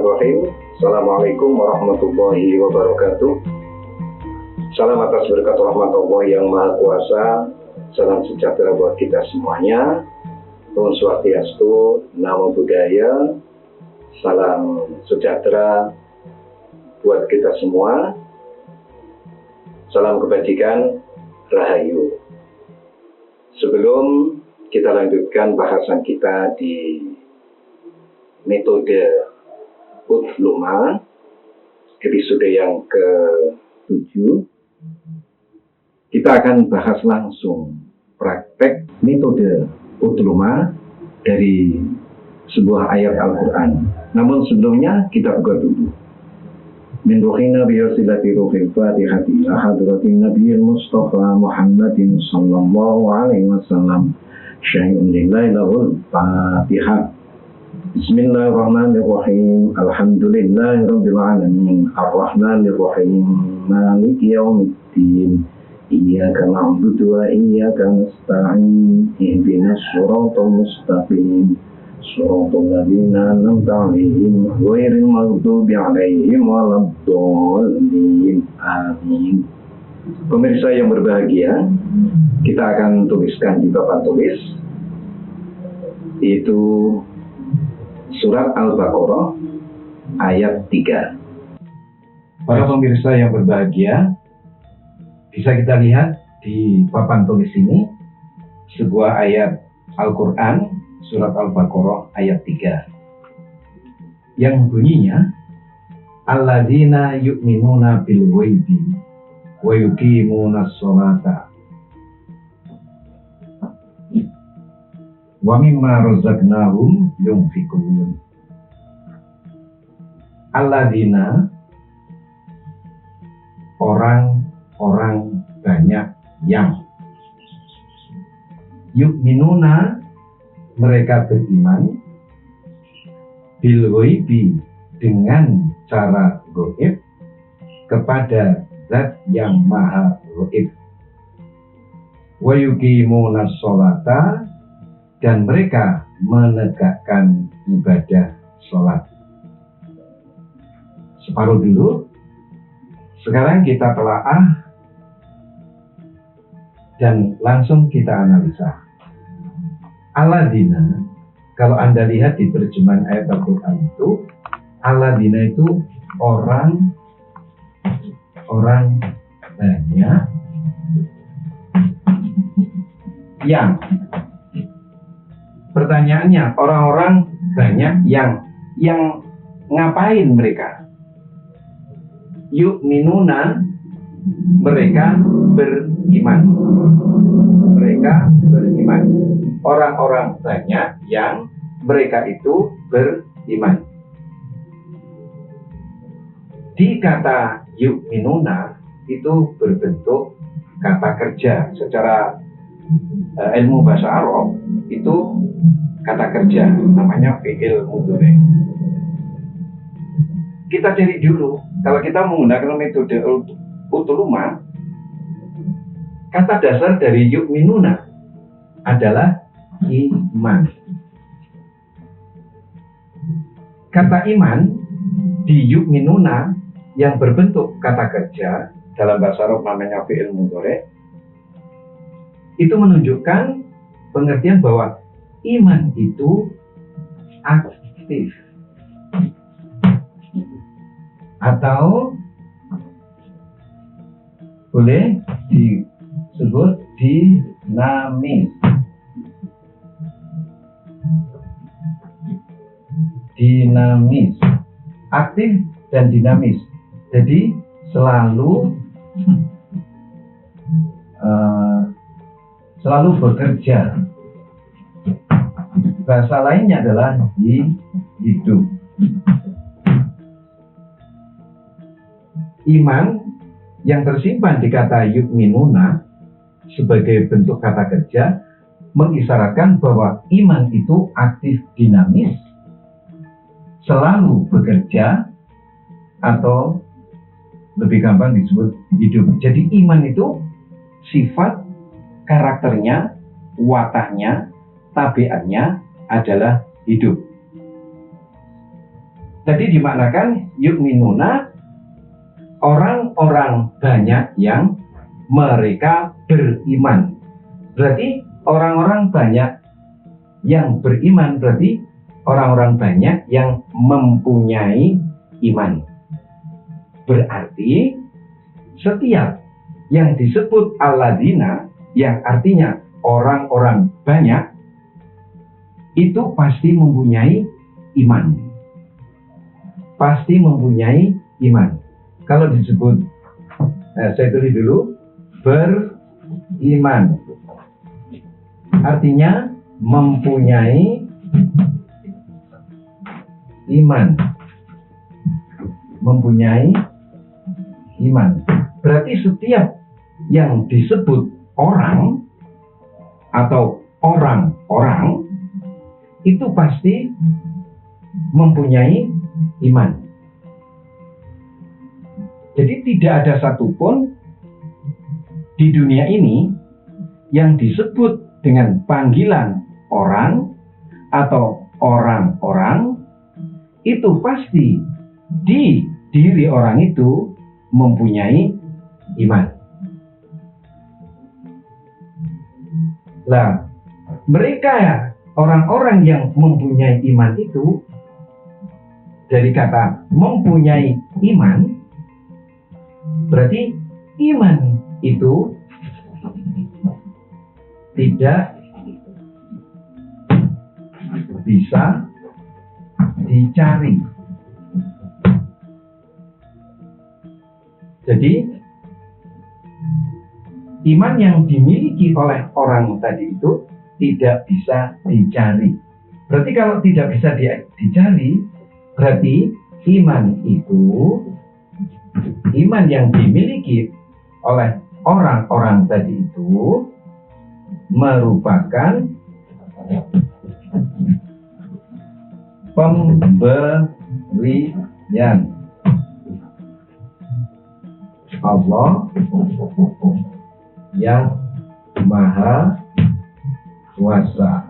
Bismillahirrahmanirrahim. Assalamualaikum warahmatullahi wabarakatuh. Salam atas berkat rahmat Allah yang Maha Kuasa. Salam sejahtera buat kita semuanya. Om Swastiastu, Namo Buddhaya. Salam sejahtera buat kita semua. Salam kebajikan, Rahayu. Sebelum kita lanjutkan bahasan kita di metode Utluma, episode yang ke-7, kita akan bahas langsung praktek metode Utluma dari sebuah ayat Al-Quran. Namun sebelumnya kita buka dulu. Min ruhina biyasilati ruhil fatihati ila hadratin nabiyil mustafa Muhammadin sallallahu alaihi wasallam syai'un lillahi lahul fatihah. Bismillahirrahmanirrahim. Alhamdulillahirabbil alamin. Arrahmanirrahim. Maliki yaumiddin. Iyyaka na'budu wa iyyaka nasta'in. Ihdinas siratal mustaqim. Siratal ladzina an'amta 'alaihim ghairil maghdubi 'alaihim waladdallin. Amin. Pemirsa yang berbahagia, kita akan tuliskan di papan tulis yaitu Surat Al-Baqarah ayat 3. Para pemirsa yang berbahagia, bisa kita lihat di papan tulis ini sebuah ayat Al-Quran, Surat Al-Baqarah ayat 3, yang bunyinya Alladzina yu'minuna bil ghaibi wa yuqimuna sholata wa mimma razaqnahum yunfiqun. Alladzina, orang-orang banyak yang yu'minuna, mereka beriman, bil ghaibi, dengan cara gaib, kepada Zat yang Maha Gaib, wa yuqimuna sholata, dan mereka menegakkan ibadah sholat. Separuh dulu. Sekarang kita telaah dan langsung kita analisa. Alladzina, kalau Anda lihat di terjemahan ayat Al-Quran itu, Alladzina itu orang banyak yang. Pertanyaannya, orang-orang banyak yang ngapain mereka? Yu'minuna, mereka beriman. Mereka beriman. Orang-orang banyak yang mereka itu beriman. Di kata yu'minuna itu berbentuk kata kerja. Secara ilmu bahasa Arab itu kata kerja, namanya fi'il mudhari. Kita cari dulu, kalau kita menggunakan metode Utluma, kata dasar dari yu'minuna adalah iman. Kata iman di yu'minuna yang berbentuk kata kerja, dalam bahasa Arab namanya fi'il mudhari, itu menunjukkan pengertian bahwa iman itu aktif atau boleh disebut dinamis. Dinamis, aktif dan dinamis. Jadi selalu bekerja. Bahasa lainnya adalah hidup. Iman yang tersimpan di kata yu'minuna sebagai bentuk kata kerja mengisyaratkan bahwa iman itu aktif, dinamis, selalu bekerja, atau lebih gampang disebut hidup. Jadi iman itu sifat, karakternya, wataknya, tabiatnya adalah hidup. Tadi dimaknakan yu'minuna, orang-orang banyak yang mereka beriman. Berarti orang-orang banyak yang beriman, berarti orang-orang banyak yang mempunyai iman. Berarti setiap yang disebut alladzina, yang artinya orang-orang banyak, itu pasti mempunyai iman. Pasti mempunyai iman. Kalau disebut, saya tulis dulu, beriman. Artinya mempunyai iman. Mempunyai iman. Berarti setiap yang disebut orang atau orang-orang itu pasti mempunyai iman. Jadi tidak ada satupun di dunia ini yang disebut dengan panggilan orang atau orang-orang, itu pasti di diri orang itu mempunyai iman. Lah, mereka orang-orang yang mempunyai iman itu, dari kata mempunyai iman, berarti iman itu tidak bisa dicari. Jadi iman yang dimiliki oleh orang tadi itu tidak bisa dicari. Berarti kalau tidak bisa dicari, berarti iman itu, iman yang dimiliki oleh orang-orang tadi itu merupakan pemberian Allah yang Maha Kuasa.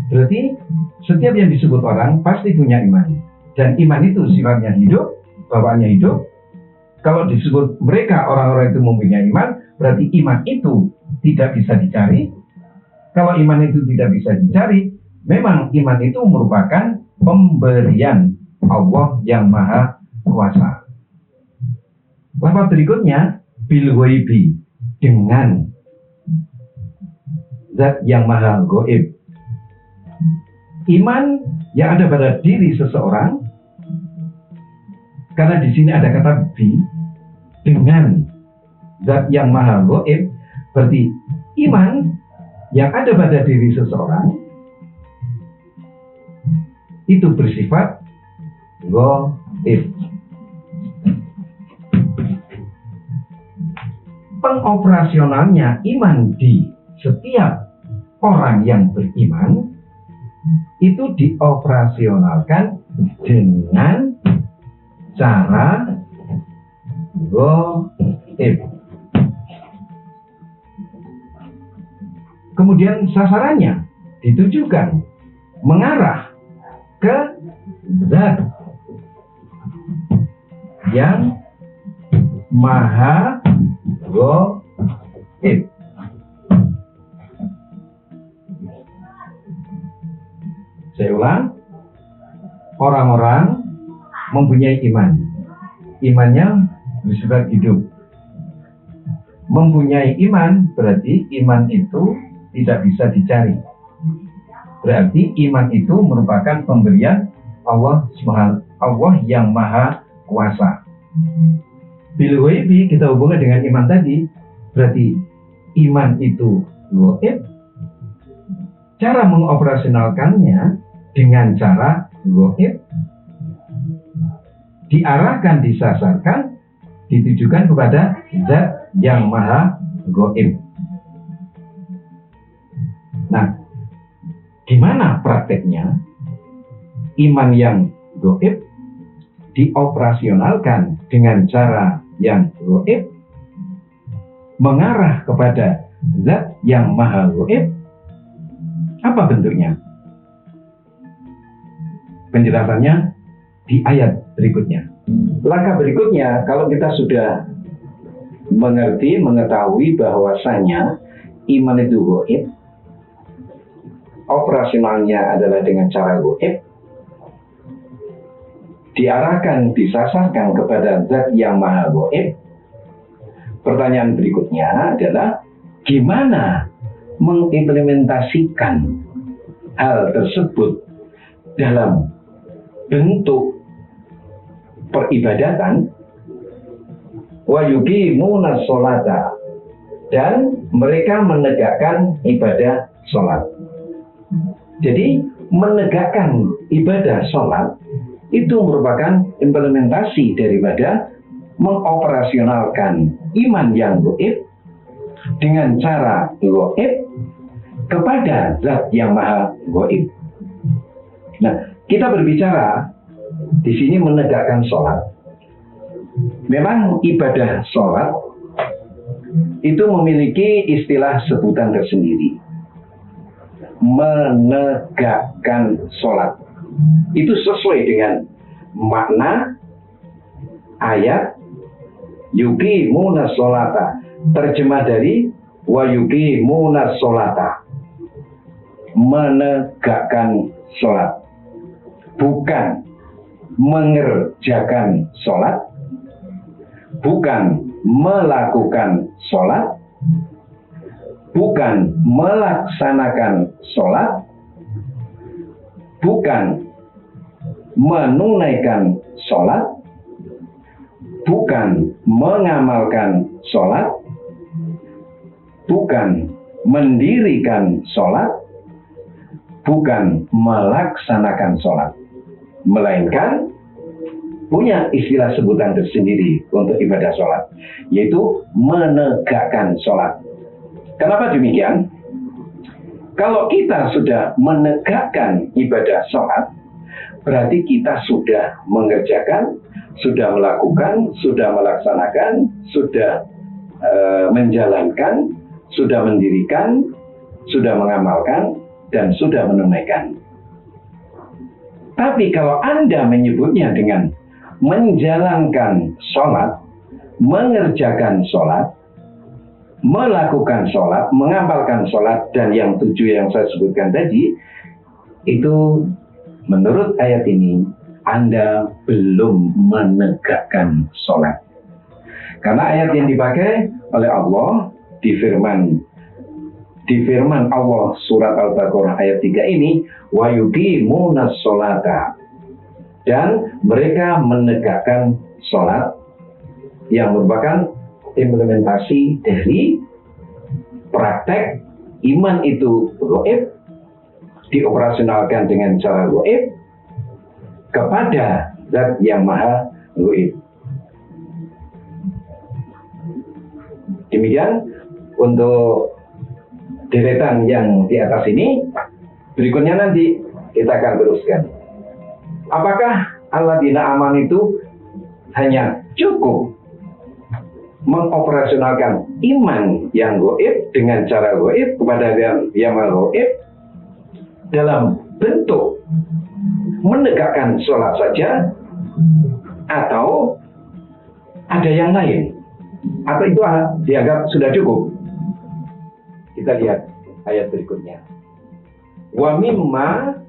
Berarti setiap yang disebut orang pasti punya iman, dan iman itu sifatnya hidup, bawaannya hidup. Kalau disebut mereka orang-orang itu mempunyai iman, berarti iman itu tidak bisa dicari. Kalau iman itu tidak bisa dicari, memang iman itu merupakan pemberian Allah yang Maha Kuasa. Lafaz berikutnya, bil ghaibi, dengan zat yang maha gaib. Iman yang ada pada diri seseorang, karena di sini ada kata bi, dengan zat yang maha gaib, berarti iman yang ada pada diri seseorang itu bersifat gaib. Pengoperasionalnya iman di setiap orang yang beriman itu dioperasionalkan dengan cara gaib. Kemudian sasarannya ditujukan mengarah ke zat yang maha gaib. Saya ulang, orang-orang mempunyai iman. Imannya bersifat hidup. Mempunyai iman berarti iman itu tidak bisa dicari. Berarti iman itu merupakan pemberian Allah yang Maha Kuasa. Bil ghaibi kita hubungkan dengan iman tadi, berarti iman itu gaib. Cara mengoperasionalkannya dengan cara gaib, diarahkan, disasarkan, ditujukan kepada zat yang maha gaib. Nah, gimana prakteknya? Iman yang gaib dioperasionalkan dengan cara yang gaib, mengarah kepada zat yang maha gaib. Apa bentuknya? Penjelasannya di ayat berikutnya. Langkah berikutnya, kalau kita sudah mengetahui bahwasanya iman itu gaib, operasionalnya adalah dengan cara gaib, diarahkan, disasarkan kepada zat yang maha gaib. Pertanyaan berikutnya adalah gimana mengimplementasikan hal tersebut dalam bentuk peribadatan. Wa yuqimuna sholata, dan mereka menegakkan ibadah sholat. Jadi menegakkan ibadah sholat itu merupakan implementasi daripada mengoperasionalkan iman yang gaib dengan cara gaib kepada zat yang maha gaib. Nah, kita berbicara di sini menegakkan sholat. Memang ibadah sholat itu memiliki istilah sebutan tersendiri. Menegakkan sholat itu sesuai dengan makna ayat yuqimuna sholata. Terjemah dari wa yuqimuna sholata, menegakkan sholat, bukan mengerjakan sholat, bukan melakukan sholat, bukan melaksanakan sholat, bukan menunaikan sholat, bukan mengamalkan sholat, bukan mendirikan sholat, bukan melaksanakan sholat, melainkan punya istilah sebutan tersendiri untuk ibadah sholat, yaitu menegakkan sholat. Kenapa demikian? Kalau kita sudah menegakkan ibadah sholat, berarti kita sudah mengerjakan, sudah melakukan, sudah melaksanakan, sudah menjalankan, sudah mendirikan, sudah mengamalkan, dan sudah menunaikan. Tapi kalau Anda menyebutnya dengan menjalankan sholat, mengerjakan sholat, melakukan sholat, mengamalkan sholat, dan yang 7 yang saya sebutkan tadi, itu menurut ayat ini Anda belum menegakkan sholat. Karena ayat yang dipakai oleh Allah di firman Allah surat Al-Baqarah ayat 3 ini, wa yuqimuna sholata, dan mereka menegakkan sholat, yang merupakan implementasi dari praktek iman itu gaib, dioperasionalkan dengan cara gaib kepada zat yang maha gaib. Demikian untuk deretan yang di atas ini. Berikutnya nanti kita akan teruskan. Apakah alladzina aman itu hanya cukup mengoperasionalkan iman yang gaib dengan cara gaib kepada yang maha gaib dalam bentuk menegakkan sholat saja, atau ada yang lain, atau itu dianggap sudah cukup? Kita lihat ayat berikutnya. Wa mimma,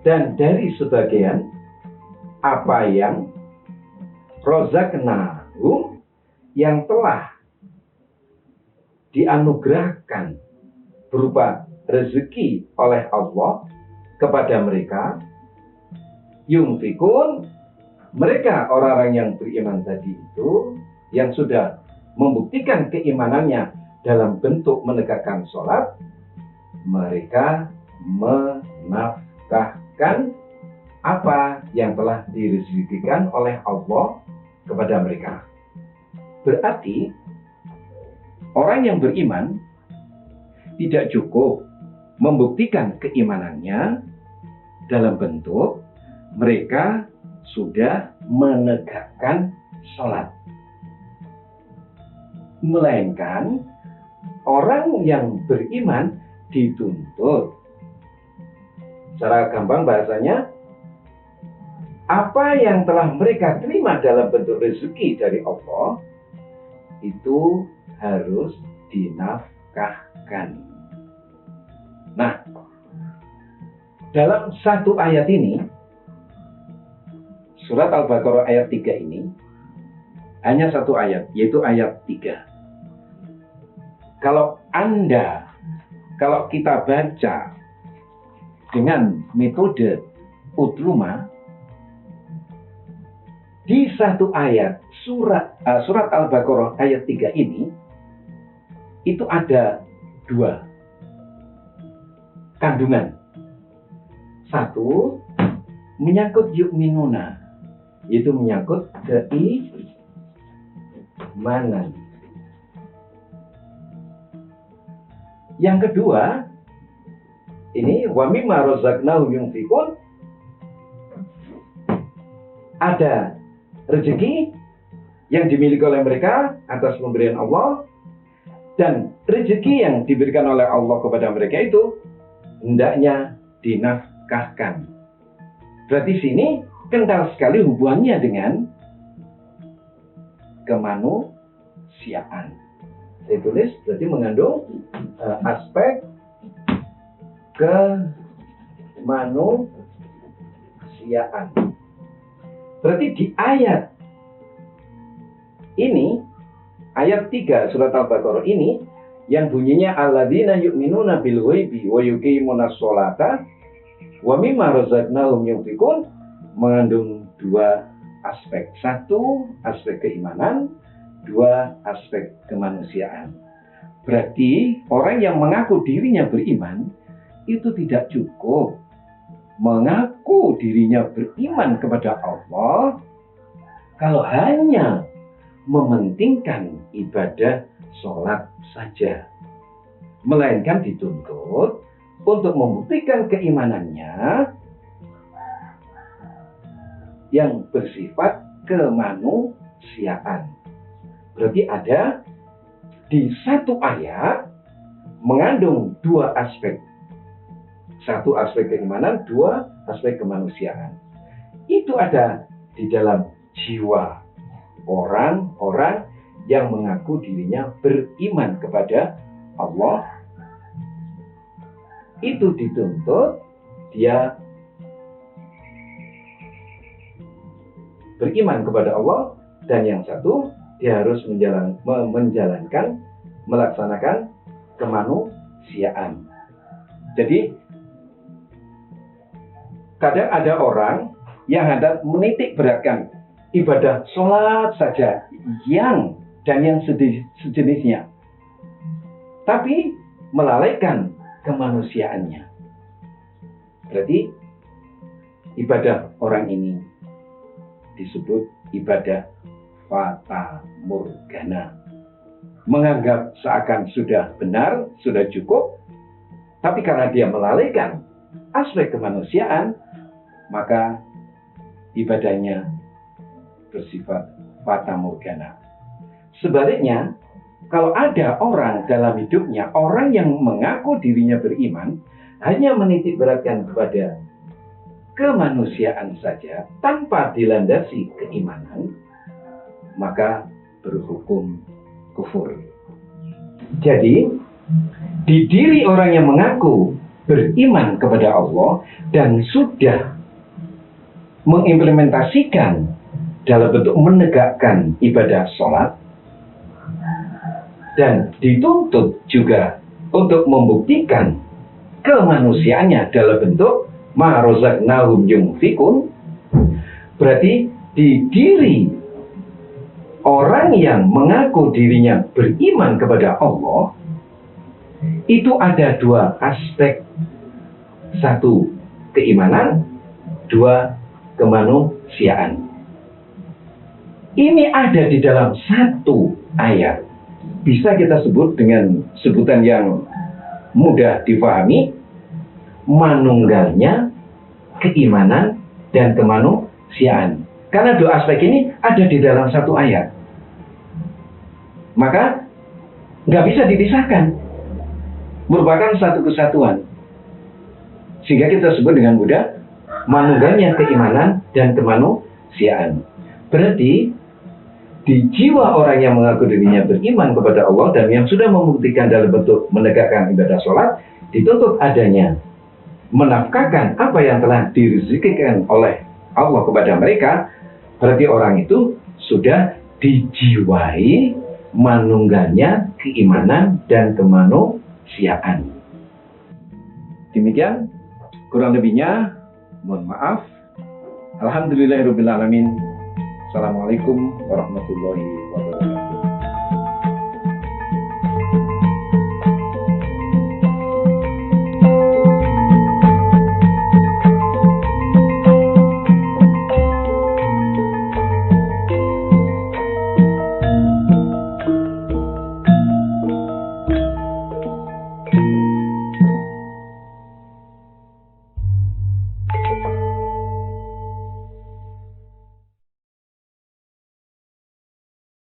dan dari sebagian apa yang rozaqnahum, yang telah dianugerahkan berupa rezeki oleh Allah kepada mereka, yunfikun, mereka orang-orang yang beriman tadi itu, yang sudah membuktikan keimanannya dalam bentuk menegakkan sholat, mereka menafkahkan apa yang telah direzekikan oleh Allah kepada mereka. Berarti orang yang beriman tidak cukup membuktikan keimanannya dalam bentuk mereka sudah menegakkan sholat, melainkan orang yang beriman dituntut, secara gampang bahasanya, apa yang telah mereka terima dalam bentuk rezeki dari Allah itu harus dinafkahkan. Nah, dalam satu ayat ini, surat Al-Baqarah ayat 3 ini, hanya satu ayat, yaitu ayat 3. Kalau kita baca dengan metode utluma, di satu ayat surat Al-Baqarah ayat 3 ini, itu ada 2 kandungan. Satu, menyangkut yu'minuna, yaitu menyangkut keimanan. Yang kedua, ini wa mimma razaqnahum yunfiqun, ada rezeki yang dimiliki oleh mereka atas pemberian Allah, dan rezeki yang diberikan oleh Allah kepada mereka itu hendaknya dinafkahkan. Berarti sini kental sekali hubungannya dengan kemanusiaan. Saya tulis berarti mengandung aspek kemanusiaan. Berarti di ayat ini, ayat 3 surat Al-Baqarah ini, yang bunyinya alladzina yu'minuna bil ghaibi wa yuqimunas sholata wa mimma razaqnahum yunfiqun, mengandung 2 aspek. 1 aspek keimanan, 2 aspek kemanusiaan. Berarti orang yang mengaku dirinya beriman itu tidak cukup mengaku dirinya beriman kepada Allah kalau hanya mementingkan ibadah sholat saja, melainkan dituntut untuk membuktikan keimanannya yang bersifat kemanusiaan. Berarti ada di satu ayat mengandung 2 aspek. 1 aspek keimanan, 2 aspek kemanusiaan. Itu ada di dalam jiwa orang-orang yang mengaku dirinya beriman kepada Allah. Itu dituntut dia beriman kepada Allah, dan yang satu dia harus melaksanakan kemanusiaan. Jadi kadang ada orang yang hendak menitik beratkan ibadah sholat saja yang sejenisnya, tapi melalaikan kemanusiaannya. Berarti ibadah orang ini disebut ibadah fata morgana, menganggap seakan sudah benar, sudah cukup, tapi karena dia melalaikan aspek kemanusiaan, maka ibadahnya bersifat fata morgana. Sebaliknya, kalau ada orang dalam hidupnya, orang yang mengaku dirinya beriman, hanya menitik beratkan kepada kemanusiaan saja tanpa dilandasi keimanan, maka berhukum kufur. Jadi, di diri orang yang mengaku beriman kepada Allah dan sudah mengimplementasikan dalam bentuk menegakkan ibadah sholat, dan dituntut juga untuk membuktikan kemanusiaannya dalam bentuk ma razaqnahum yunfiqun, berarti di diri orang yang mengaku dirinya beriman kepada Allah itu ada 2 aspek. 1 keimanan, 2 kemanusiaan. Ini ada di dalam 1 ayat. Bisa kita sebut dengan sebutan yang mudah difahami, manunggalnya keimanan dan kemanusiaan. Karena 2 aspek ini ada di dalam 1 ayat, maka nggak bisa dipisahkan, merupakan satu kesatuan. Sehingga kita sebut dengan mudah manunggalnya keimanan dan kemanusiaan. Berarti di jiwa orang yang mengaku dirinya beriman kepada Allah dan yang sudah membuktikan dalam bentuk menegakkan ibadah sholat, dituntut adanya menafkahkan apa yang telah direzekikan oleh Allah kepada mereka. Berarti orang itu sudah dijiwai manunggalnya keimanan dan kemanusiaan. Demikian kurang lebihnya, mohon maaf. Alhamdulillahirabbil alamin. Assalamualaikum warahmatullahi wabarakatuh.